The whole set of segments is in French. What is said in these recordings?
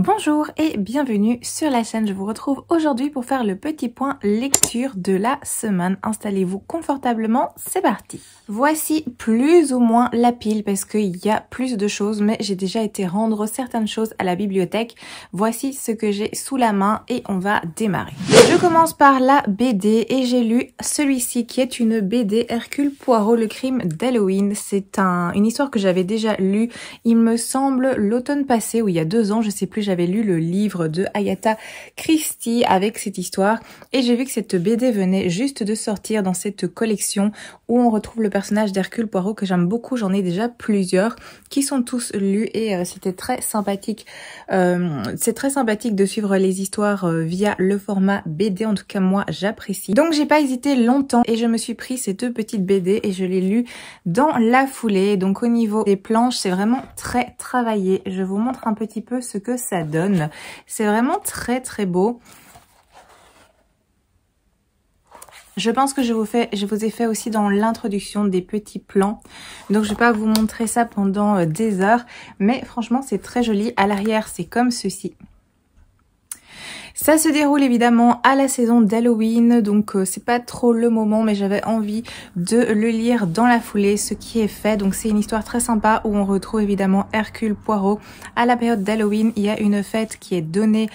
Bonjour et bienvenue sur la chaîne, je vous retrouve aujourd'hui pour faire le petit point lecture de la semaine. Installez-vous confortablement, c'est parti. Voici plus ou moins la pile parce qu'il y a plus de choses, mais j'ai déjà été rendre certaines choses à la bibliothèque. Voici ce que j'ai sous la main et on va démarrer. Je commence par la BD et j'ai lu celui-ci qui est une BD Hercule Poirot, le crime d'Halloween. C'est une histoire que j'avais déjà lue, il me semble, l'automne passé ou il y a 2 ans, je sais plus. J'avais lu le livre de Agatha Christie avec cette histoire et j'ai vu que cette BD venait juste de sortir dans cette collection où on retrouve le personnage d'Hercule Poirot que j'aime beaucoup. J'en ai déjà plusieurs qui sont tous lus et c'était très sympathique. C'est très sympathique de suivre les histoires via le format BD. En tout cas, moi, j'apprécie. Donc, j'ai pas hésité longtemps et je me suis pris ces 2 petites BD et je les lus dans la foulée. Donc, au niveau des planches, c'est vraiment très travaillé. Je vous montre un petit peu ce que ça donne. C'est vraiment très très beau. Je pense que je vous ai fait aussi dans l'introduction des petits plans. Donc je vais pas vous montrer ça pendant des heures. Mais franchement c'est très joli. À l'arrière c'est comme ceci. Ça se déroule évidemment à la saison d'Halloween, donc c'est pas trop le moment, mais j'avais envie de le lire dans la foulée, ce qui est fait. Donc c'est une histoire très sympa où on retrouve évidemment Hercule Poirot. À la période d'Halloween, il y a une fête qui est donnée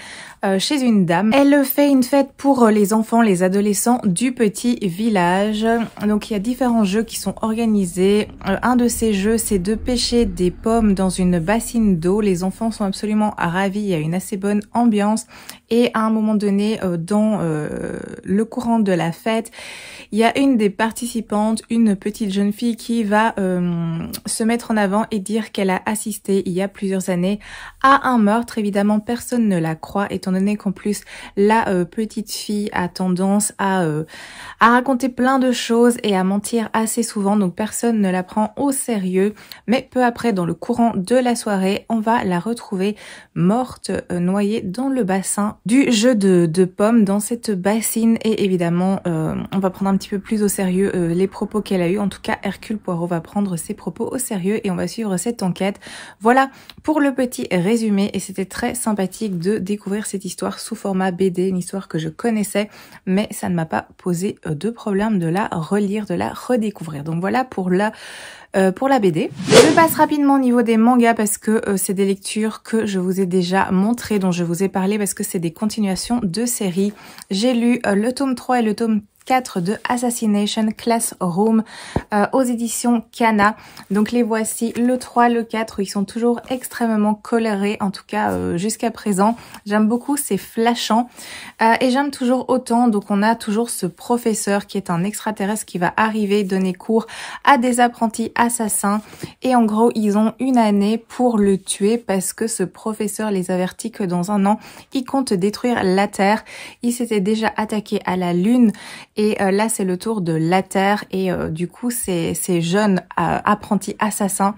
chez une dame. Elle fait une fête pour les enfants, les adolescents du petit village. Donc il y a différents jeux qui sont organisés. Un de ces jeux, c'est de pêcher des pommes dans une bassine d'eau. Les enfants sont absolument ravis, il y a une assez bonne ambiance. Et à un moment donné, dans le courant de la fête, il y a une des participantes, une petite jeune fille qui va se mettre en avant et dire qu'elle a assisté il y a plusieurs années à un meurtre. Évidemment, personne ne la croit, étant donné qu'en plus, la petite fille a tendance à raconter plein de choses et à mentir assez souvent. Donc, personne ne la prend au sérieux. Mais peu après, dans le courant de la soirée, on va la retrouver morte, noyée dans le bassin du jeu de pommes, dans cette bassine. Et évidemment, on va prendre un petit peu plus au sérieux les propos qu'elle a eu. En tout cas, Hercule Poirot va prendre ses propos au sérieux et on va suivre cette enquête. Voilà pour le petit résumé et c'était très sympathique de découvrir cette histoire sous format BD, une histoire que je connaissais, mais ça ne m'a pas posé de problème de la relire, de la redécouvrir. Donc voilà pour la BD. Je passe rapidement au niveau des mangas parce que c'est des lectures que je vous ai déjà montrées, dont je vous ai parlé parce que c'est des continuations de séries. J'ai lu le tome 3 et le tome 4 de Assassination Classroom aux éditions Kana. Donc les voici, le 3, le 4, où ils sont toujours extrêmement colorés, en tout cas jusqu'à présent. J'aime beaucoup, c'est flashant et j'aime toujours autant. Donc on a toujours ce professeur qui est un extraterrestre qui va arriver donner cours à des apprentis assassins et en gros ils ont 1 année pour le tuer parce que ce professeur les avertit que dans 1 an il compte détruire la Terre. Il s'était déjà attaqué à la Lune. Et là, c'est le tour de la Terre et du coup, ces jeunes apprentis assassins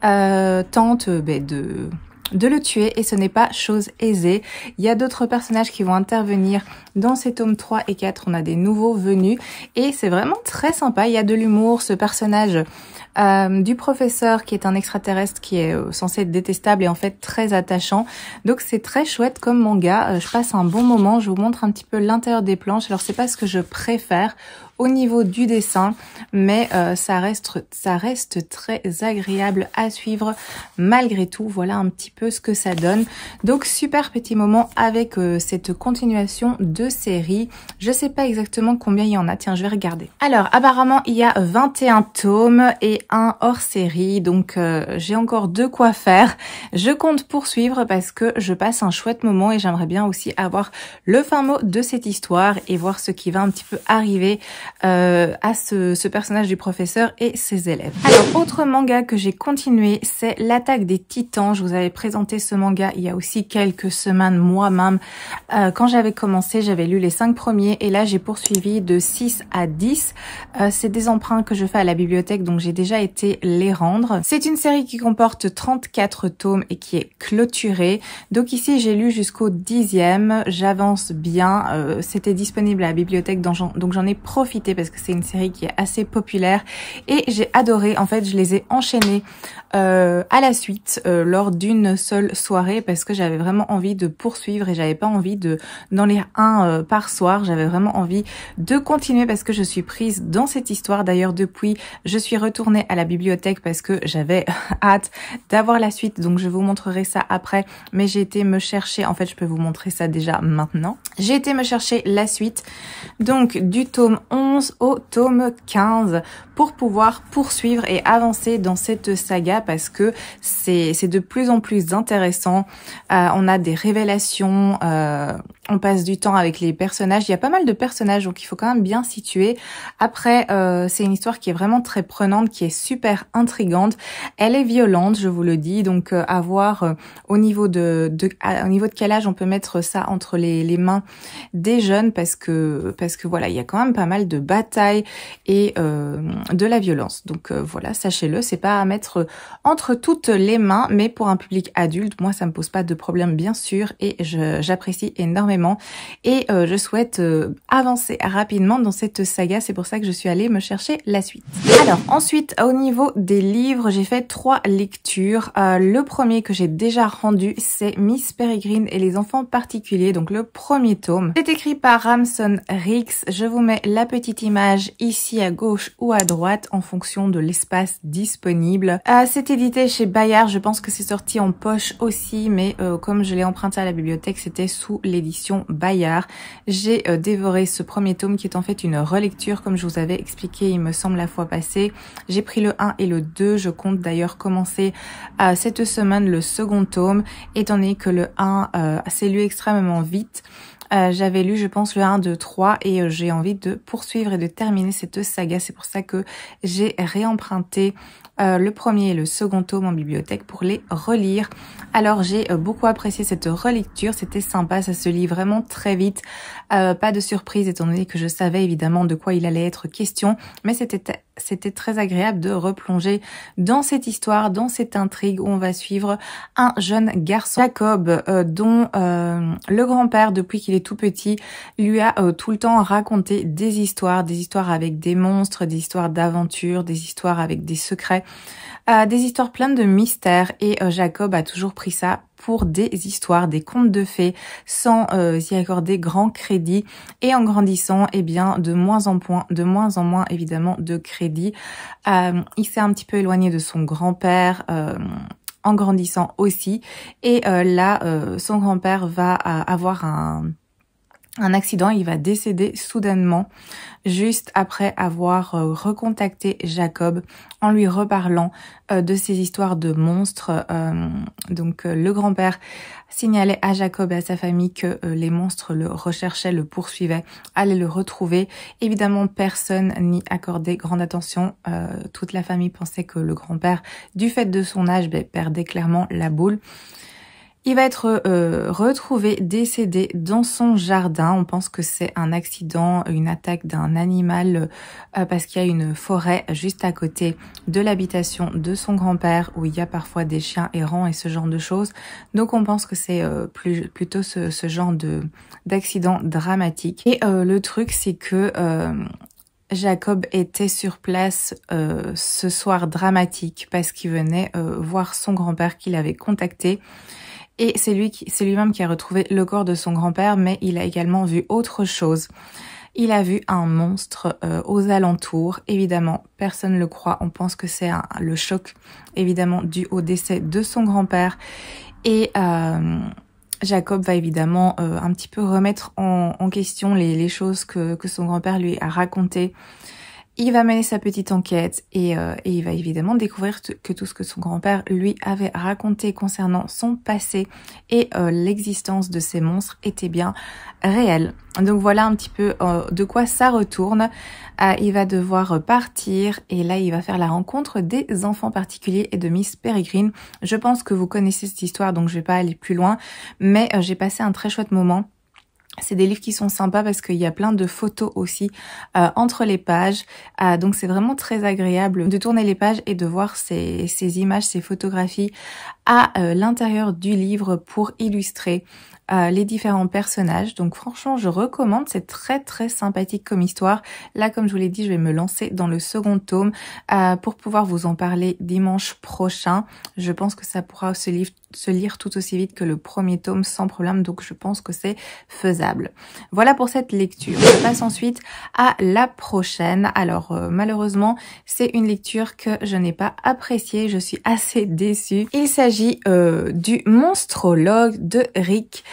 tentent de le tuer et ce n'est pas chose aisée. Il y a d'autres personnages qui vont intervenir dans ces tomes 3 et 4. On a des nouveaux venus et c'est vraiment très sympa. Il y a de l'humour, ce personnage du professeur qui est un extraterrestre qui est censé être détestable et en fait très attachant. Donc c'est très chouette comme manga. Je passe un bon moment. Je vous montre un petit peu l'intérieur des planches. Alors c'est pas ce que je préfère au niveau du dessin, mais ça reste très agréable à suivre malgré tout. Voilà un petit peu ce que ça donne. Donc super petit moment avec cette continuation de série. Je sais pas exactement combien il y en a. Tiens, je vais regarder. Alors apparemment il y a 21 tomes et un hors série. Donc j'ai encore de quoi faire. Je compte poursuivre parce que je passe un chouette moment et j'aimerais bien aussi avoir le fin mot de cette histoire et voir ce qui va un petit peu arriver à ce personnage du professeur et ses élèves. Alors, autre manga que j'ai continué, c'est l'Attaque des Titans. Je vous avais présenté ce manga il y a aussi quelques semaines moi-même. Quand j'avais commencé, j'avais lu les 5 premiers et là j'ai poursuivi de 6 à 10. C'est des emprunts que je fais à la bibliothèque, donc j'ai déjà été les rendre. C'est une série qui comporte 34 tomes et qui est clôturée. Donc ici j'ai lu jusqu'au 10e, j'avance bien. C'était disponible à la bibliothèque, donc j'en ai profité parce que c'est une série qui est assez populaires et j'ai adoré. En fait, je les ai enchaînés à la suite lors d'une seule soirée parce que j'avais vraiment envie de poursuivre et j'avais pas envie d'en lire un par soir. J'avais vraiment envie de continuer parce que je suis prise dans cette histoire. D'ailleurs, depuis, je suis retournée à la bibliothèque parce que j'avais hâte d'avoir la suite. Donc, je vous montrerai ça après. Mais j'ai été me chercher, en fait, je peux vous montrer ça déjà maintenant. J'ai été me chercher la suite, donc du tome 11 au tome 15 pour pouvoir poursuivre et avancer dans cette saga parce que c'est de plus en plus intéressant. On a des révélations, on passe du temps avec les personnages. Il y a pas mal de personnages, donc il faut quand même bien situer. Après, c'est une histoire qui est vraiment très prenante, qui est super intrigante. Elle est violente, je vous le dis, donc à voir au niveau de quel âge on peut mettre ça entre les mains des jeunes parce que voilà, il y a quand même pas mal de batailles et de la violence. Donc voilà, sachez-le, c'est pas à mettre entre toutes les mains, mais pour un public adulte, moi ça me pose pas de problème bien sûr et j'apprécie énormément et je souhaite avancer rapidement dans cette saga. C'est pour ça que je suis allée me chercher la suite. Alors ensuite, au niveau des livres, j'ai fait 3 lectures. Le premier que j'ai déjà rendu, c'est Miss Peregrine et les enfants particuliers, donc le premier tome. C'est écrit par Ramson Rix. Je vous mets la petite image ici à gauche ou à droite en fonction de l'espace disponible. C'est édité chez Bayard. Je pense que c'est sorti en poche aussi, mais comme je l'ai emprunté à la bibliothèque, c'était sous l'édition Bayard. J'ai dévoré ce premier tome qui est en fait une relecture, comme je vous avais expliqué, il me semble, la fois passée. J'ai pris le 1 et le 2. Je compte d'ailleurs commencer cette semaine le second tome, étant donné que le 1 s'est lu extrêmement vite. J'avais lu, je pense, le 1, 2, 3 et j'ai envie de poursuivre et de terminer cette saga. C'est pour ça que j'ai réemprunté le premier et le second tome en bibliothèque pour les relire. Alors, j'ai beaucoup apprécié cette relecture. C'était sympa, ça se lit vraiment très vite. Pas de surprise étant donné que je savais évidemment de quoi il allait être question. Mais c'était très agréable de replonger dans cette histoire, dans cette intrigue où on va suivre un jeune garçon, Jacob, dont le grand-père, depuis qu'il est tout petit, lui a tout le temps raconté des histoires avec des monstres, des histoires d'aventures, des histoires avec des secrets, des histoires pleines de mystères et Jacob a toujours pris ça pour des histoires, des contes de fées, sans y accorder grand crédit. Et en grandissant, eh bien, de moins en moins, évidemment, de crédit. Il s'est un petit peu éloigné de son grand-père, en grandissant aussi. Et là, son grand-père va avoir un accident, il va décéder soudainement, juste après avoir recontacté Jacob en lui reparlant de ces histoires de monstres. Donc le grand-père signalait à Jacob et à sa famille que les monstres le recherchaient, le poursuivaient, allaient le retrouver. Évidemment, personne n'y accordait grande attention. Toute la famille pensait que le grand-père, du fait de son âge, perdait clairement la boule. Il va être retrouvé décédé dans son jardin. On pense que c'est un accident, une attaque d'un animal parce qu'il y a une forêt juste à côté de l'habitation de son grand-père où il y a parfois des chiens errants et ce genre de choses. Donc on pense que c'est plutôt ce genre d'accident dramatique. Et le truc c'est que Jacob était sur place ce soir dramatique parce qu'il venait voir son grand-père qu'il avait contacté. Et c'est lui-même qui a retrouvé le corps de son grand-père, mais il a également vu autre chose. Il a vu un monstre aux alentours. Évidemment, personne ne le croit. On pense que c'est le choc, évidemment, dû au décès de son grand-père. Et Jacob va évidemment un petit peu remettre en question les choses que son grand-père lui a racontées. Il va mener sa petite enquête et il va évidemment découvrir que tout ce que son grand-père lui avait raconté concernant son passé et l'existence de ces monstres était bien réelle. Donc voilà un petit peu de quoi ça retourne. Il va devoir partir et là il va faire la rencontre des enfants particuliers et de Miss Peregrine. Je pense que vous connaissez cette histoire donc je vais pas aller plus loin, mais j'ai passé un très chouette moment. C'est des livres qui sont sympas parce qu'il y a plein de photos aussi entre les pages. Donc c'est vraiment très agréable de tourner les pages et de voir ces images, ces photographies à l'intérieur du livre pour illustrer les différents personnages. Donc franchement, je recommande, c'est très très sympathique comme histoire. Là, comme je vous l'ai dit, je vais me lancer dans le second tome pour pouvoir vous en parler dimanche prochain. Je pense que ça pourra se lire tout aussi vite que le premier tome sans problème, donc je pense que c'est faisable. Voilà pour cette lecture. Je passe ensuite à la prochaine. Alors malheureusement, c'est une lecture que je n'ai pas appréciée, je suis assez déçue. Il s'agit du Monstrologue de Rick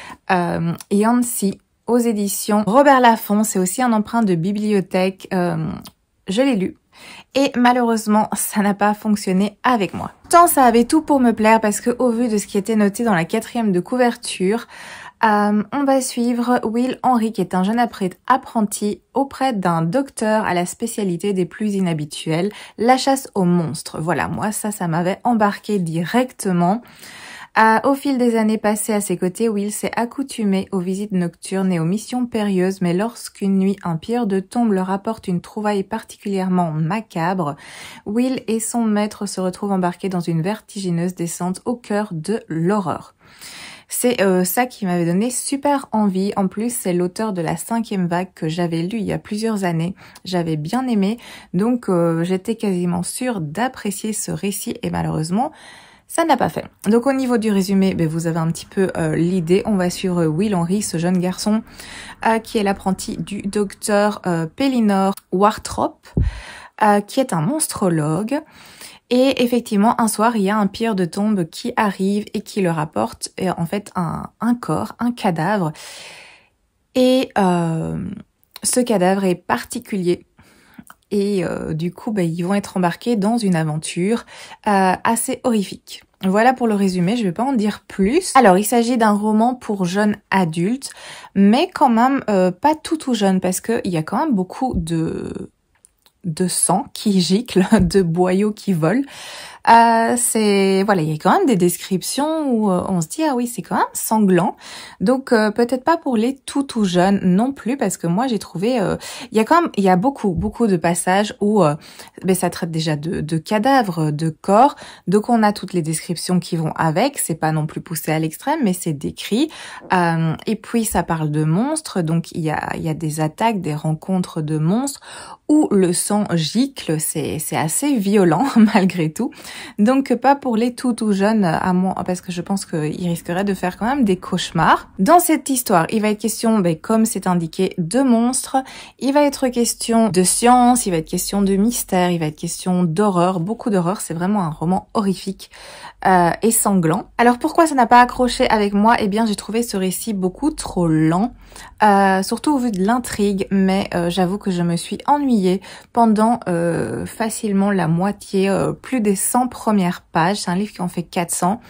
Yancey aux éditions Robert Laffont. C'est aussi un emprunt de bibliothèque. Je l'ai lu. Et malheureusement, ça n'a pas fonctionné avec moi. Pourtant, ça avait tout pour me plaire parce que au vu de ce qui était noté dans la 4e de couverture, on va suivre Will Henry qui est un jeune apprenti auprès d'un docteur à la spécialité des plus inhabituelles, la chasse aux monstres. Voilà, moi ça m'avait embarqué directement. Au fil des années passées à ses côtés, Will s'est accoutumé aux visites nocturnes et aux missions périlleuses, mais lorsqu'une nuit, un pilleur de tombes leur apporte une trouvaille particulièrement macabre, Will et son maître se retrouvent embarqués dans une vertigineuse descente au cœur de l'horreur. C'est ça qui m'avait donné super envie. En plus, c'est l'auteur de la 5e vague que j'avais lu il y a plusieurs années. J'avais bien aimé, donc j'étais quasiment sûre d'apprécier ce récit et malheureusement, ça n'a pas fait. Donc au niveau du résumé, vous avez un petit peu l'idée. On va suivre Will Henry, ce jeune garçon qui est l'apprenti du docteur Pellinor Wartrop, qui est un monstrologue. Et effectivement, un soir, il y a un pilleur de tombes qui arrive et qui leur apporte en fait un corps, un cadavre. Et ce cadavre est particulier. Et du coup, ils vont être embarqués dans une aventure assez horrifique. Voilà pour le résumé, je vais pas en dire plus. Alors, il s'agit d'un roman pour jeunes adultes, mais quand même pas tout jeune, parce que il y a quand même beaucoup de sang qui gicle, de boyaux qui volent. Voilà, il y a quand même des descriptions où on se dit ah oui, c'est quand même sanglant. Donc peut-être pas pour les tout jeunes non plus, parce que moi j'ai trouvé il y a beaucoup de passages où ça traite déjà de cadavres, de corps. Donc on a toutes les descriptions qui vont avec, c'est pas non plus poussé à l'extrême, mais c'est décrit. Et puis ça parle de monstres, donc il y a des attaques, des rencontres de monstres où le sang gicle, c'est assez violent malgré tout. Donc pas pour les tout jeunes à moi, parce que je pense qu'ils risqueraient de faire quand même des cauchemars. Dans cette histoire, il va être question, comme c'est indiqué, de monstres, il va être question de science, il va être question de mystère, il va être question d'horreur, beaucoup d'horreur, c'est vraiment un roman horrifique et sanglant. Alors pourquoi ça n'a pas accroché avec moi? Eh bien j'ai trouvé ce récit beaucoup trop lent, surtout au vu de l'intrigue, mais j'avoue que je me suis ennuyée pendant facilement la moitié, plus des 100 premières pages. C'est un livre qui en fait 400.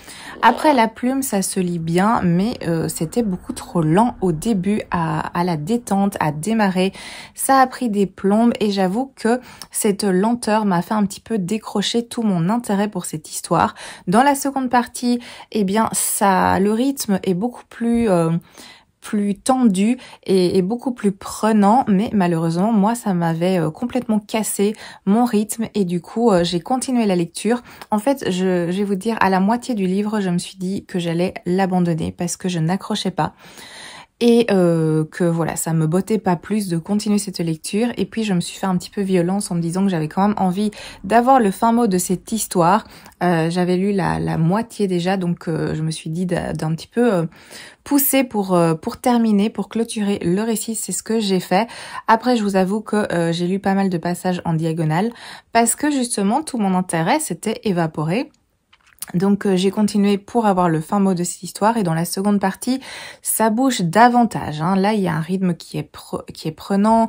Après la plume, ça se lit bien, mais c'était beaucoup trop lent au début à la détente, à démarrer. Ça a pris des plombes et j'avoue que cette lenteur m'a fait un petit peu décrocher tout mon intérêt pour cette histoire. Dans la seconde partie, eh bien, le rythme est beaucoup plus tendu et beaucoup plus prenant, mais malheureusement moi ça m'avait complètement cassé mon rythme et du coup j'ai continué la lecture. En fait je vais vous dire, à la moitié du livre je me suis dit que j'allais l'abandonner parce que je n'accrochais pas et que voilà, ça me bottait pas plus de continuer cette lecture. Et puis je me suis fait un petit peu violence en me disant que j'avais quand même envie d'avoir le fin mot de cette histoire. J'avais lu la moitié déjà, donc je me suis dit d'un petit peu pousser pour terminer, pour clôturer le récit. C'est ce que j'ai fait. Après, je vous avoue que j'ai lu pas mal de passages en diagonale parce que justement tout mon intérêt s'était évaporé. Donc j'ai continué pour avoir le fin mot de cette histoire et dans la seconde partie ça bouge davantage. Là il y a un rythme qui est prenant,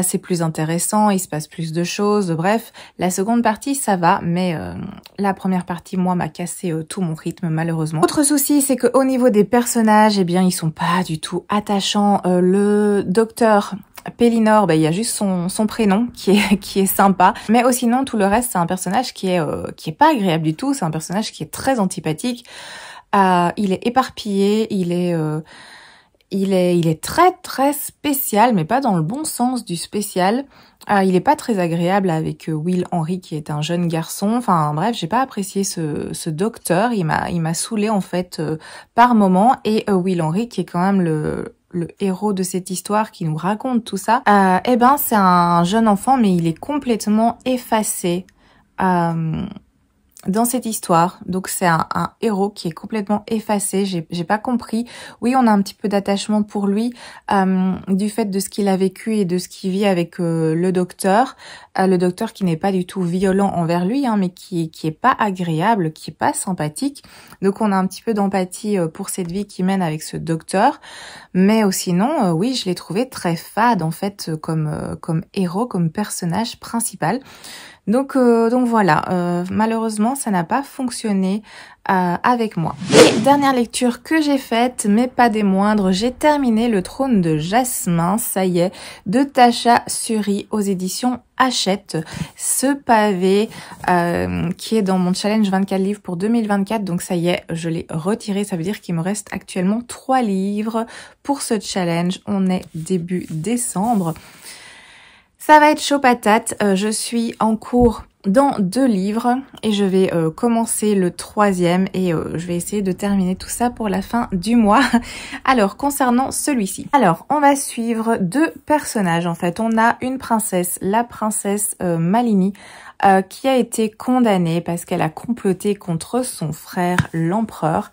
c'est plus intéressant, il se passe plus de choses. Bref, la seconde partie ça va, mais la première partie moi m'a cassé tout mon rythme malheureusement. Autre souci, c'est que au niveau des personnages, eh bien ils sont pas du tout attachants. Le docteur Pellinor, il y a juste son prénom qui est sympa, mais sinon tout le reste c'est un personnage qui est pas agréable du tout. C'est un personnage qui est très antipathique. Il est éparpillé, il est très très spécial, mais pas dans le bon sens du spécial. Il est pas très agréable avec Will Henry qui est un jeune garçon. Enfin bref, j'ai pas apprécié ce docteur. Il m'a saoulé en fait par moment. Et Will Henry qui est quand même le héros de cette histoire qui nous raconte tout ça. Eh ben c'est un jeune enfant mais il est complètement effacé. Dans cette histoire, donc c'est un héros qui est complètement effacé, j'ai pas compris. Oui, on a un petit peu d'attachement pour lui du fait de ce qu'il a vécu et de ce qu'il vit avec le docteur qui n'est pas du tout violent envers lui, hein, mais qui est pas agréable, qui est pas sympathique. Donc on a un petit peu d'empathie pour cette vie qu'il mène avec ce docteur, mais sinon, oui, je l'ai trouvé très fade en fait comme héros, comme personnage principal. Donc voilà, malheureusement, ça n'a pas fonctionné avec moi. Et dernière lecture que j'ai faite, mais pas des moindres, j'ai terminé Le Trône de Jasmin, ça y est, de Tasha Suri aux éditions Hachette. Ce pavé qui est dans mon challenge 24 livres pour 2024, donc ça y est, je l'ai retiré, ça veut dire qu'il me reste actuellement 3 livres pour ce challenge. On est début décembre. Ça va être chaud patate, je suis en cours dans 2 livres et je vais commencer le 3e et je vais essayer de terminer tout ça pour la fin du mois. Alors concernant celui-ci, alors on va suivre 2 personnages en fait. On a une princesse, la princesse Malini, qui a été condamnée parce qu'elle a comploté contre son frère l'empereur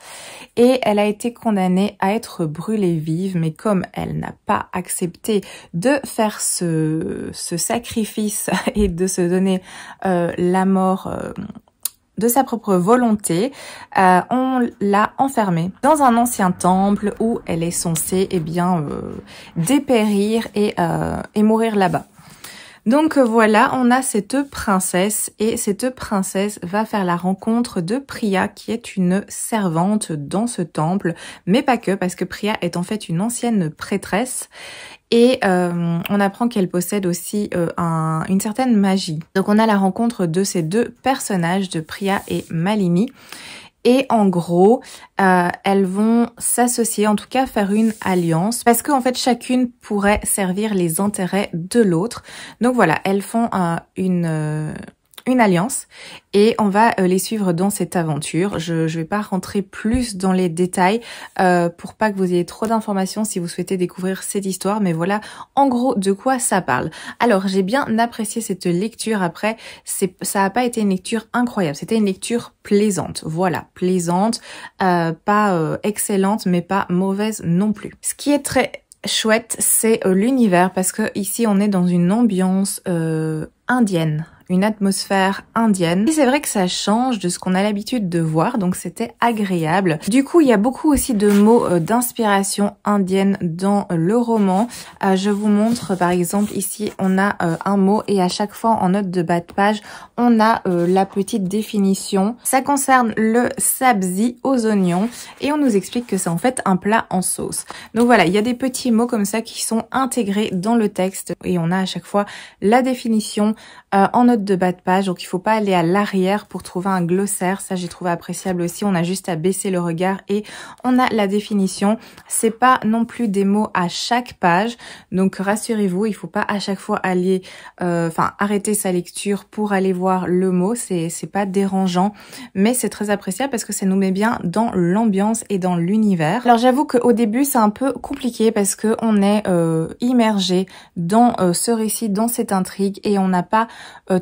et elle a été condamnée à être brûlée vive, mais comme elle n'a pas accepté de faire ce sacrifice et de se donner la mort de sa propre volonté, on l'a enfermée dans un ancien temple où elle est censée dépérir et mourir là-bas. Donc voilà, on a cette princesse et cette princesse va faire la rencontre de Priya qui est une servante dans ce temple, mais pas que, parce que Priya est en fait une ancienne prêtresse et on apprend qu'elle possède aussi une certaine magie. Donc on a la rencontre de ces 2 personnages, de Priya et Malini. Et en gros, elles vont s'associer, en tout cas faire une alliance, parce qu'en fait chacune pourrait servir les intérêts de l'autre. Donc voilà, elles font une alliance et on va les suivre dans cette aventure. Je vais pas rentrer plus dans les détails pour pas que vous ayez trop d'informations si vous souhaitez découvrir cette histoire, mais voilà en gros de quoi ça parle. Alors j'ai bien apprécié cette lecture. Après ça a pas été une lecture incroyable, c'était une lecture plaisante, voilà, plaisante, pas excellente mais pas mauvaise non plus. Ce qui est très chouette, c'est l'univers, parce que ici on est dans une ambiance indienne, une atmosphère indienne. Et c'est vrai que ça change de ce qu'on a l'habitude de voir, donc c'était agréable. Du coup, il y a beaucoup aussi de mots d'inspiration indienne dans le roman. Je vous montre par exemple ici, on a un mot et à chaque fois en note de bas de page, on a la petite définition. Ça concerne le sabzi aux oignons et on nous explique que c'est en fait un plat en sauce. Donc voilà, il y a des petits mots comme ça qui sont intégrés dans le texte et on a à chaque fois la définition en note de bas de page, donc il faut pas aller à l'arrière pour trouver un glossaire, ça j'ai trouvé appréciable aussi. On a juste à baisser le regard et on a la définition. C'est pas non plus des mots à chaque page, donc rassurez-vous, il faut pas à chaque fois aller arrêter sa lecture pour aller voir le mot, c'est pas dérangeant, mais c'est très appréciable parce que ça nous met bien dans l'ambiance et dans l'univers. Alors j'avoue qu'au début c'est un peu compliqué parce que on est immergé dans ce récit, dans cette intrigue et on n'a pas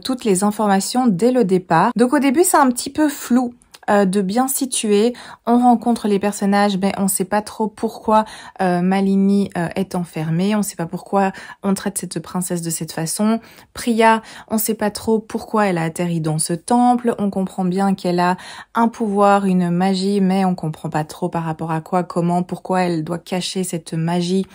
toutes les informations dès le départ. Donc au début c'est un petit peu flou de bien situer. On rencontre les personnages, mais on sait pas trop pourquoi Malini est enfermée, on sait pas pourquoi on traite cette princesse de cette façon. Priya, on sait pas trop pourquoi elle a atterri dans ce temple, on comprend bien qu'elle a un pouvoir, une magie, mais on comprend pas trop par rapport à quoi, comment, pourquoi elle doit cacher cette magie,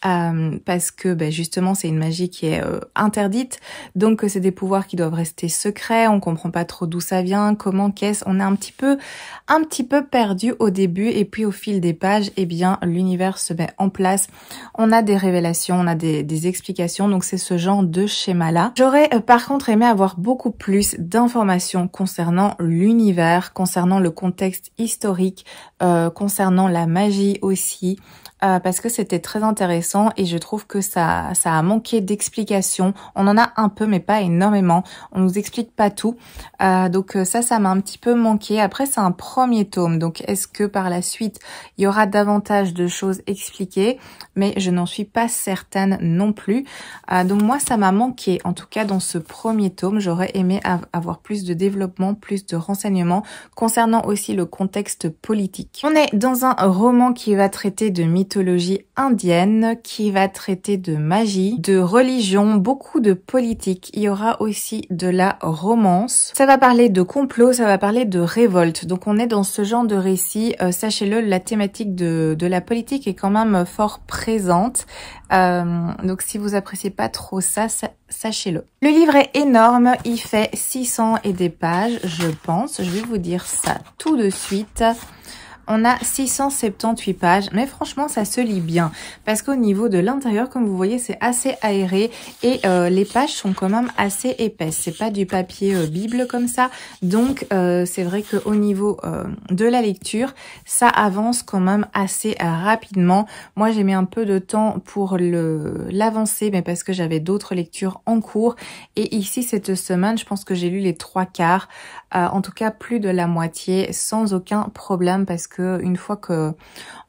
parce que justement c'est une magie qui est interdite, donc c'est des pouvoirs qui doivent rester secrets, on comprend pas trop d'où ça vient, comment, qu'est-ce, on est un petit un petit peu perdu au début et puis au fil des pages, eh bien l'univers se met en place. On a des révélations, on a des explications, donc c'est ce genre de schéma-là. J'aurais par contre aimé avoir beaucoup plus d'informations concernant l'univers, concernant le contexte historique, concernant la magie aussi. Parce que c'était très intéressant et je trouve que ça a manqué d'explications. On en a un peu mais pas énormément. On nous explique pas tout. Donc ça m'a un petit peu manqué. Après c'est un premier tome, donc est-ce que par la suite il y aura davantage de choses expliquées? Mais je n'en suis pas certaine non plus. Donc moi ça m'a manqué. En tout cas dans ce premier tome, j'aurais aimé avoir plus de développement, plus de renseignements concernant aussi le contexte politique. On est dans un roman qui va traiter de mythologie indienne, qui va traiter de magie, de religion, beaucoup de politique. Il y aura aussi de la romance. Ça va parler de complot, ça va parler de révolte. Donc on est dans ce genre de récit. Sachez-le, la thématique de la politique est quand même fort présente. Donc si vous appréciez pas trop ça, sachez-le. Le livre est énorme, il fait 600 et des pages, je pense. Je vais vous dire ça tout de suite. On a 678 pages, mais franchement, ça se lit bien. Parce qu'au niveau de l'intérieur, comme vous voyez, c'est assez aéré et les pages sont quand même assez épaisses. C'est pas du papier Bible comme ça. Donc, c'est vrai qu'au niveau de la lecture, ça avance quand même assez rapidement. Moi, j'ai mis un peu de temps pour l'avancer, mais parce que j'avais d'autres lectures en cours. Et ici, cette semaine, je pense que j'ai lu les 3/4. En tout cas, plus de la moitié, sans aucun problème, parce que une fois que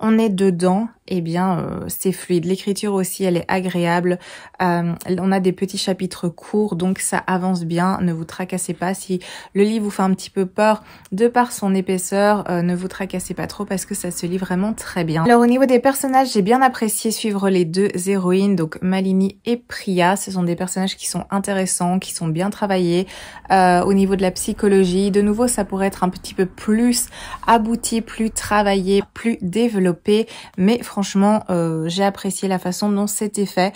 on est dedans, eh bien, c'est fluide. L'écriture aussi, elle est agréable. On a des petits chapitres courts, donc ça avance bien. Ne vous tracassez pas. Si le livre vous fait un petit peu peur de par son épaisseur, ne vous tracassez pas trop parce que ça se lit vraiment très bien. Alors, au niveau des personnages, j'ai bien apprécié suivre les deux héroïnes, donc Malini et Priya. Ce sont des personnages qui sont intéressants, qui sont bien travaillés. Au niveau de la psychologie, de nouveau, ça pourrait être un petit peu plus abouti, plus travaillé, plus développé, mais franchement, j'ai apprécié la façon dont c'était fait.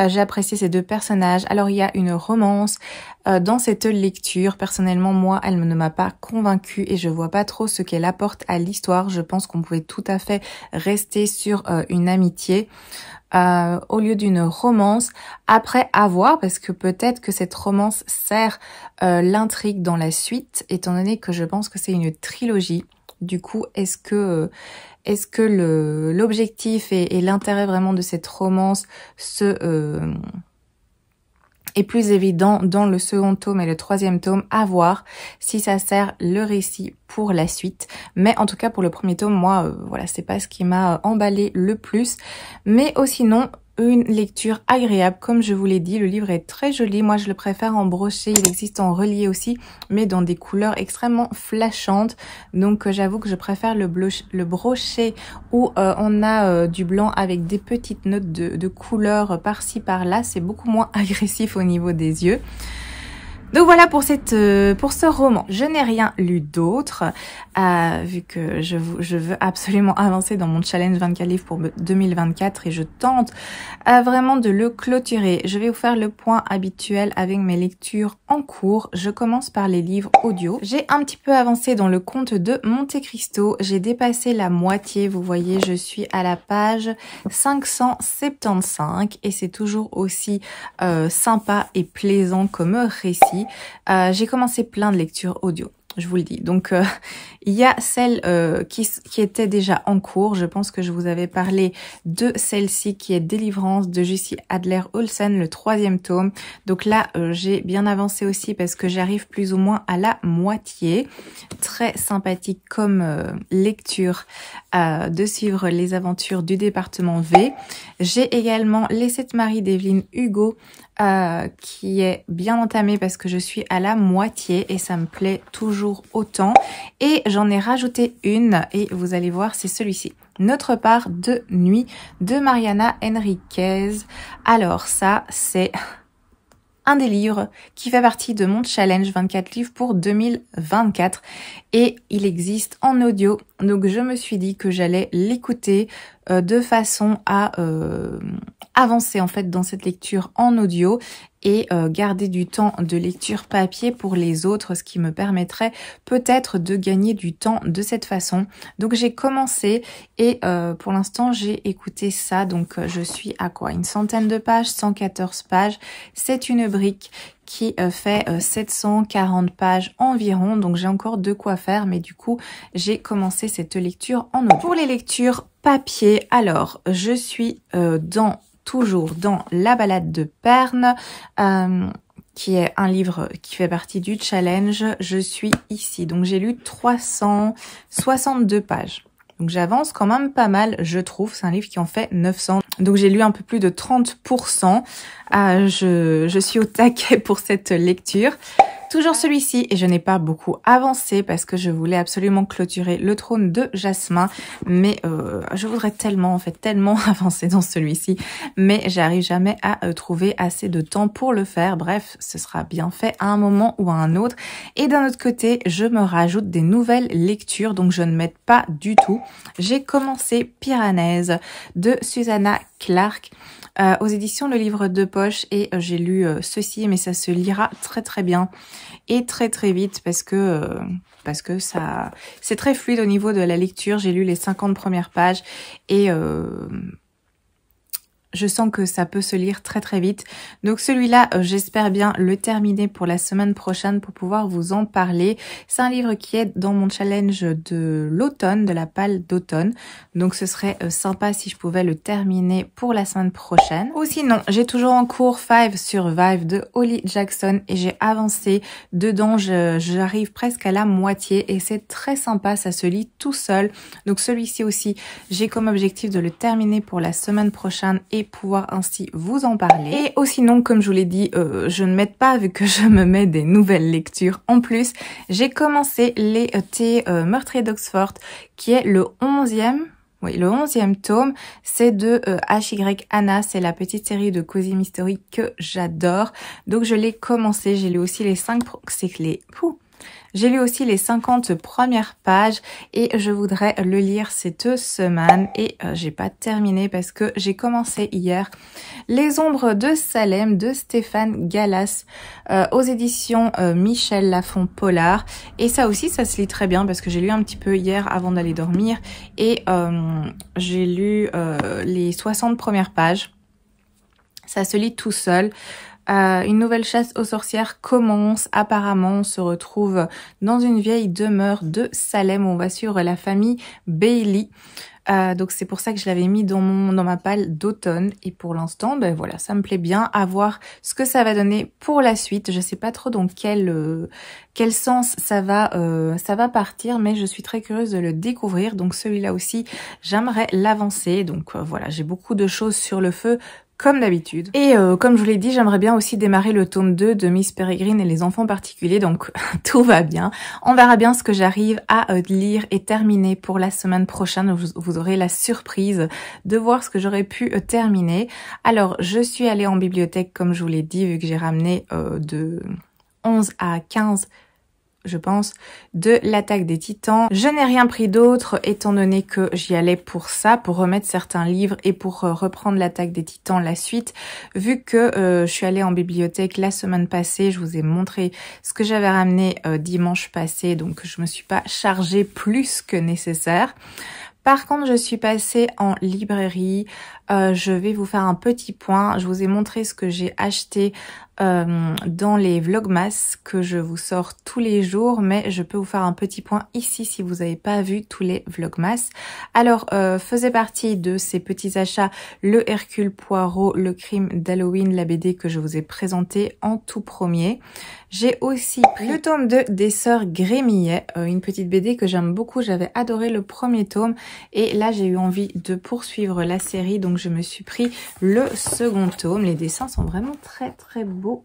J'ai apprécié ces deux personnages. Alors, il y a une romance dans cette lecture. Personnellement, moi, elle ne m'a pas convaincue et je vois pas trop ce qu'elle apporte à l'histoire. Je pense qu'on pouvait tout à fait rester sur une amitié. Au lieu d'une romance, après à voir, parce que peut-être que cette romance sert l'intrigue dans la suite, étant donné que je pense que c'est une trilogie. Du coup, est-ce que l'objectif et l'intérêt vraiment de cette romance est plus évident dans le second tome et le troisième tome, à voir si ça sert le récit pour la suite. Mais en tout cas, pour le premier tome, moi, voilà, c'est pas ce qui m'a emballé le plus. Mais sinon, une lecture agréable, comme je vous l'ai dit. Le livre est très joli. Moi, je le préfère en broché. Il existe en relié aussi, mais dans des couleurs extrêmement flashantes. Donc, j'avoue que je préfère le broché où on a du blanc avec des petites notes de couleurs par-ci, par-là. C'est beaucoup moins agressif au niveau des yeux. Donc voilà pour ce roman. Je n'ai rien lu d'autre, vu que je veux absolument avancer dans mon challenge 24 livres pour 2024 et je tente vraiment de le clôturer. Je vais vous faire le point habituel avec mes lectures en cours. Je commence par les livres audio. J'ai un petit peu avancé dans le conte de Monte Cristo. J'ai dépassé la moitié. Vous voyez, je suis à la page 575 et c'est toujours aussi sympa et plaisant comme récit. J'ai commencé plein de lectures audio, je vous le dis. Donc, il y a celle qui était déjà en cours. Je pense que je vous avais parlé de celle-ci qui est Délivrance de Jussi Adler-Olsen, le 3e tome. Donc là, j'ai bien avancé aussi parce que j'arrive plus ou moins à la moitié. Très sympathique comme lecture de suivre les aventures du département V. J'ai également Les 7 maris d'Evelyne Hugo qui est bien entamé parce que je suis à la moitié et ça me plaît toujours autant. Et j'en ai rajouté une et vous allez voir, c'est celui-ci. Notre part de nuit de Mariana Enriquez. Alors ça, c'est un des livres qui fait partie de mon challenge 24 livres pour 2024 et il existe en audio Donc je me suis dit que j'allais l'écouter de façon à avancer en fait dans cette lecture en audio et garder du temps de lecture papier pour les autres, ce qui me permettrait peut-être de gagner du temps de cette façon. Donc j'ai commencé et pour l'instant j'ai écouté ça, donc je suis à quoi, une centaine de pages, 114 pages. C'est une brique qui fait 740 pages environ, donc j'ai encore de quoi faire, mais du coup j'ai commencé cette lecture en audio. Pour les lectures papier, alors je suis toujours dans La balade de Perne, qui est un livre qui fait partie du challenge. Je suis ici, donc j'ai lu 362 pages. Donc j'avance quand même pas mal, je trouve. C'est un livre qui en fait 900. Donc j'ai lu un peu plus de 30%. Je suis au taquet pour cette lecture. Toujours celui-ci, et je n'ai pas beaucoup avancé parce que je voulais absolument clôturer Le Trône de Jasmin, mais je voudrais tellement, en fait, tellement avancer dans celui-ci, mais j'arrive jamais à trouver assez de temps pour le faire. Bref, ce sera bien fait à un moment ou à un autre. Et d'un autre côté, je me rajoute des nouvelles lectures, donc je ne m'aide pas du tout. J'ai commencé Piranèse de Susanna Clarke. Aux éditions Le Livre de Poche, et j'ai lu ceci, mais ça se lira très très bien et très très vite parce que ça c'est très fluide au niveau de la lecture. J'ai lu les 50 premières pages et je sens que ça peut se lire très très vite. Donc celui-là, j'espère bien le terminer pour la semaine prochaine pour pouvoir vous en parler. C'est un livre qui est dans mon challenge de l'automne, de la palle d'automne. Donc ce serait sympa si je pouvais le terminer pour la semaine prochaine. Ou sinon, j'ai toujours en cours Five Survive de Holly Jackson et j'ai avancé dedans. J'arrive presque à la moitié et c'est très sympa, ça se lit tout seul. Donc celui-ci aussi, j'ai comme objectif de le terminer pour la semaine prochaine et pouvoir ainsi vous en parler. Et aussi non, comme je vous l'ai dit, je ne m'aide pas vu que je me mets des nouvelles lectures. En plus, j'ai commencé les thés meurtriers d'Oxford, qui est le 11e. Oui, le 11e tome, c'est de H.Y. Anna, c'est la petite série de Cozy Mystery que j'adore. Donc je l'ai commencé, j'ai lu aussi les 50 premières pages et je voudrais le lire cette semaine et j'ai pas terminé parce que j'ai commencé hier Les Ombres de Salem de Stéphane Gallas aux éditions Michel Lafon Polar, et ça aussi ça se lit très bien parce que j'ai lu un petit peu hier avant d'aller dormir et j'ai lu les 60 premières pages. Ça se lit tout seul. Une nouvelle chasse aux sorcières commence. Apparemment, on se retrouve dans une vieille demeure de Salem où on va suivre la famille Bailey. Donc c'est pour ça que je l'avais mis dans ma palle d'automne. Et pour l'instant, ben voilà, ça me plaît bien. À voir ce que ça va donner pour la suite. Je sais pas trop dans quel sens ça va partir, mais je suis très curieuse de le découvrir. Donc celui-là aussi, j'aimerais l'avancer. Donc voilà, j'ai beaucoup de choses sur le feu, comme d'habitude. Et comme je vous l'ai dit, j'aimerais bien aussi démarrer le tome 2 de Miss Peregrine et les enfants particuliers, donc tout va bien. On verra bien ce que j'arrive à lire et terminer pour la semaine prochaine. Vous aurez la surprise de voir ce que j'aurais pu terminer. Alors, je suis allée en bibliothèque, comme je vous l'ai dit, vu que j'ai ramené de 11 à 15 je pense, de l'Attaque des Titans. Je n'ai rien pris d'autre étant donné que j'y allais pour ça, pour remettre certains livres et pour reprendre l'Attaque des Titans, la suite. Vu que je suis allée en bibliothèque la semaine passée, je vous ai montré ce que j'avais ramené dimanche passé, donc je me suis pas chargée plus que nécessaire. Par contre, je suis passée en librairie. Je vais vous faire un petit point. Je vous ai montré ce que j'ai acheté dans les vlogmas que je vous sors tous les jours, mais je peux vous faire un petit point ici si vous n'avez pas vu tous les vlogmas. Alors, faisait partie de ces petits achats le Hercule Poirot, le crime d'Halloween, la BD que je vous ai présenté en tout premier. J'ai aussi pris le tome 2 des Sœurs Grémillet, une petite BD que j'aime beaucoup. J'avais adoré le premier tome et là j'ai eu envie de poursuivre la série, donc je me suis pris le second tome. Les dessins sont vraiment très très beaux.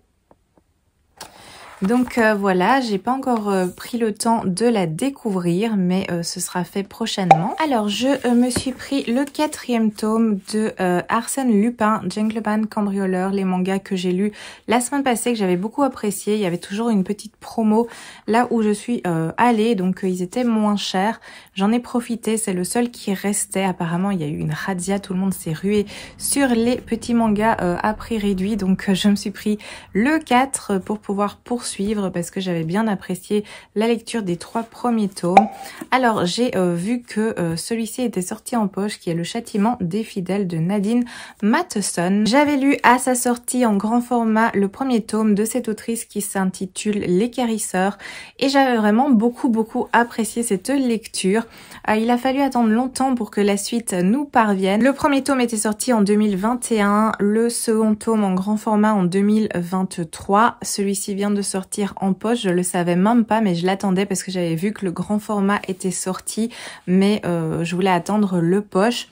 Donc voilà, j'ai pas encore pris le temps de la découvrir, mais ce sera fait prochainement. Alors je me suis pris le 4e tome de Arsène Lupin, Gentleman Cambrioleur, les mangas que j'ai lus la semaine passée, que j'avais beaucoup apprécié. Il y avait toujours une petite promo là où je suis allée, donc ils étaient moins chers. J'en ai profité, c'est le seul qui restait. Apparemment il y a eu une razzia, tout le monde s'est rué sur les petits mangas à prix réduit, donc je me suis pris le 4 pour pouvoir poursuivre parce que j'avais bien apprécié la lecture des 3 premiers tomes. Alors j'ai vu que celui-ci était sorti en poche, qui est Le Châtiment des Fidèles de Nadine Matheson. J'avais lu à sa sortie en grand format le premier tome de cette autrice qui s'intitule L'Équarrisseur et j'avais vraiment beaucoup apprécié cette lecture. Il a fallu attendre longtemps pour que la suite nous parvienne. Le premier tome était sorti en 2021, le second tome en grand format en 2023. Celui-ci vient de sortir en poche, je le savais même pas, mais je l'attendais parce que j'avais vu que le grand format était sorti, mais je voulais attendre le poche.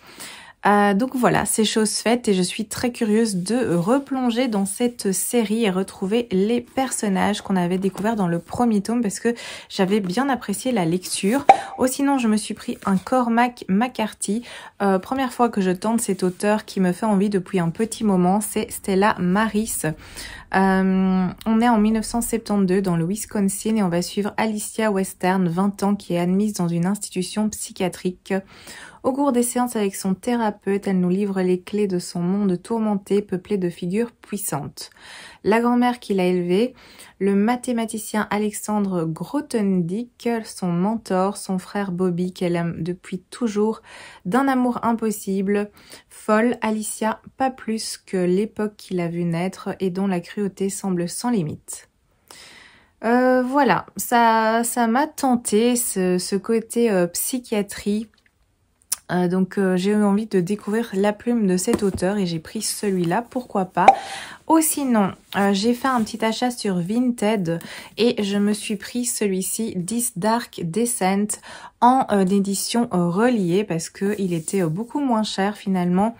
Donc voilà, c'est chose faite et je suis très curieuse de replonger dans cette série et retrouver les personnages qu'on avait découverts dans le premier tome parce que j'avais bien apprécié la lecture. Oh, sinon, je me suis pris un Cormac McCarthy. Première fois que je tente cet auteur qui me fait envie depuis un petit moment, c'est Stella Maris. On est en 1972 dans le Wisconsin et on va suivre Alicia Western, 20 ans, qui est admise dans une institution psychiatrique. Au cours des séances avec son thérapeute, elle nous livre les clés de son monde tourmenté, peuplé de figures puissantes. La grand-mère qui l'a élevée, le mathématicien Alexandre Grothendieck, son mentor, son frère Bobby qu'elle aime depuis toujours, d'un amour impossible, folle, Alicia, pas plus que l'époque qu'il a vu naître et dont la cruauté semble sans limite. Voilà, ça m'a tenté ce côté psychiatrie. Donc j'ai eu envie de découvrir la plume de cet auteur et j'ai pris celui-là, pourquoi pas. Oh sinon, j'ai fait un petit achat sur Vinted et je me suis pris celui-ci, This Dark Descent, en édition reliée parce que il était beaucoup moins cher finalement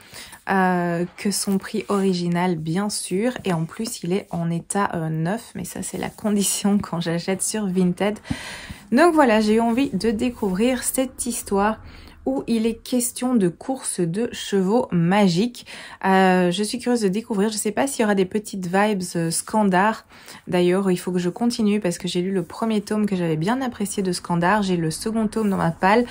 que son prix original bien sûr, et en plus il est en état neuf, mais ça c'est la condition quand j'achète sur Vinted. Donc voilà, j'ai eu envie de découvrir cette histoire où il est question de course de chevaux magiques. Je suis curieuse de découvrir. Je ne sais pas s'il y aura des petites vibes Skandar. D'ailleurs, il faut que je continue parce que j'ai lu le premier tome que j'avais bien apprécié de Skandar. J'ai le second tome dans ma palle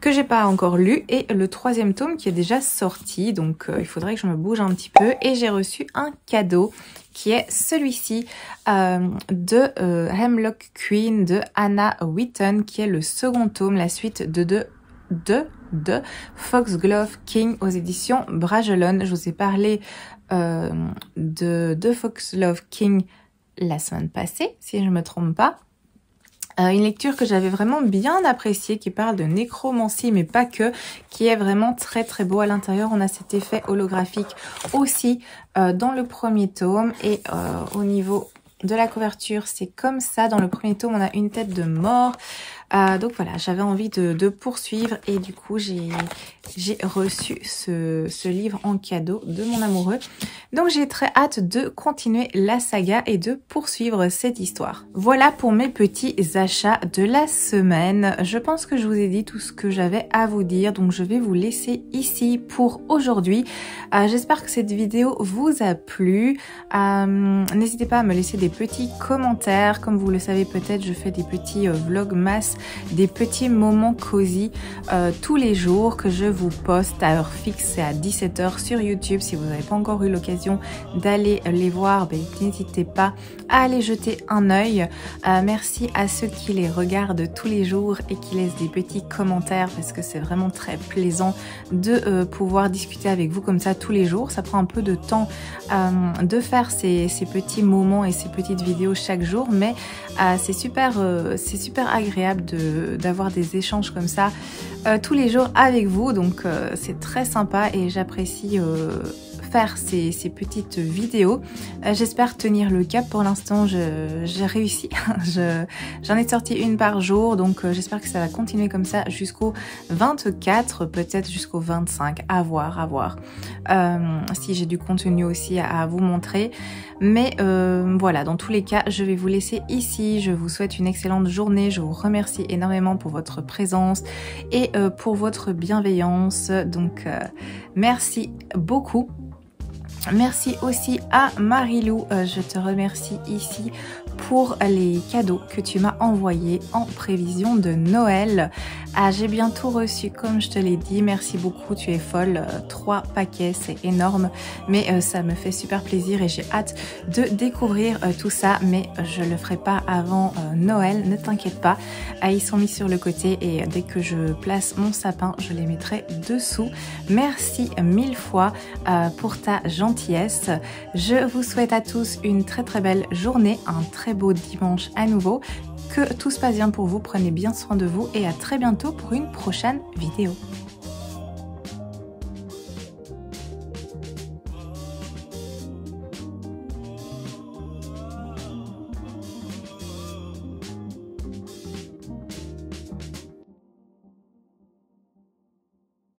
que j'ai pas encore lu et le 3e tome qui est déjà sorti. Donc, il faudrait que je me bouge un petit peu. Et j'ai reçu un cadeau qui est celui-ci de Hemlock Queen de Anna Whitten, qui est le second tome, la suite de Foxglove King aux éditions Bragelonne. Je vous ai parlé de Foxglove King la semaine passée, si je ne me trompe pas. Une lecture que j'avais vraiment bien appréciée, qui parle de nécromancie, mais pas que, qui est vraiment très beau. À l'intérieur, on a cet effet holographique aussi dans le premier tome. Et au niveau de la couverture, c'est comme ça. Dans le premier tome, on a une tête de mort. Donc voilà, j'avais envie de poursuivre et du coup j'ai reçu ce livre en cadeau de mon amoureux. Donc j'ai très hâte de continuer la saga et de poursuivre cette histoire. Voilà pour mes petits achats de la semaine. Je pense que je vous ai dit tout ce que j'avais à vous dire, donc je vais vous laisser ici pour aujourd'hui. J'espère que cette vidéo vous a plu. N'hésitez pas à me laisser des petits commentaires. Comme vous le savez peut-être, je fais des petits vlogmas, des petits moments cosy tous les jours que je vous poste à heure fixe, c'est à 17 h sur YouTube. Si vous n'avez pas encore eu l'occasion d'aller les voir, n'hésitez pas à aller jeter un œil. Merci à ceux qui les regardent tous les jours et qui laissent des petits commentaires parce que c'est vraiment très plaisant de pouvoir discuter avec vous comme ça tous les jours. Ça prend un peu de temps de faire ces petits moments et ces petites vidéos chaque jour, mais c'est super agréable d'avoir des échanges comme ça tous les jours avec vous, donc c'est très sympa et j'apprécie faire ces petites vidéos. J'espère tenir le cap. Pour l'instant, j'ai réussi. J'en ai sorti une par jour, donc j'espère que ça va continuer comme ça jusqu'au 24, peut-être jusqu'au 25, à voir. Si j'ai du contenu aussi à vous montrer. Mais voilà, dans tous les cas, je vais vous laisser ici. Je vous souhaite une excellente journée. Je vous remercie énormément pour votre présence et pour votre bienveillance. Donc, merci beaucoup. Merci aussi à Marilou. Je te remercie ici pour les cadeaux que tu m'as envoyés en prévision de Noël. Ah, j'ai bien tout reçu comme je te l'ai dit. Merci beaucoup, tu es folle. 3 paquets, c'est énorme. Mais ça me fait super plaisir et j'ai hâte de découvrir tout ça. Mais je le ferai pas avant Noël, ne t'inquiète pas. Ils sont mis sur le côté et dès que je place mon sapin, je les mettrai dessous. Merci 1000 fois pour ta gentillesse. Je vous souhaite à tous une très belle journée, un très beau dimanche à nouveau. Que tout se passe bien pour vous, prenez bien soin de vous et à très bientôt pour une prochaine vidéo.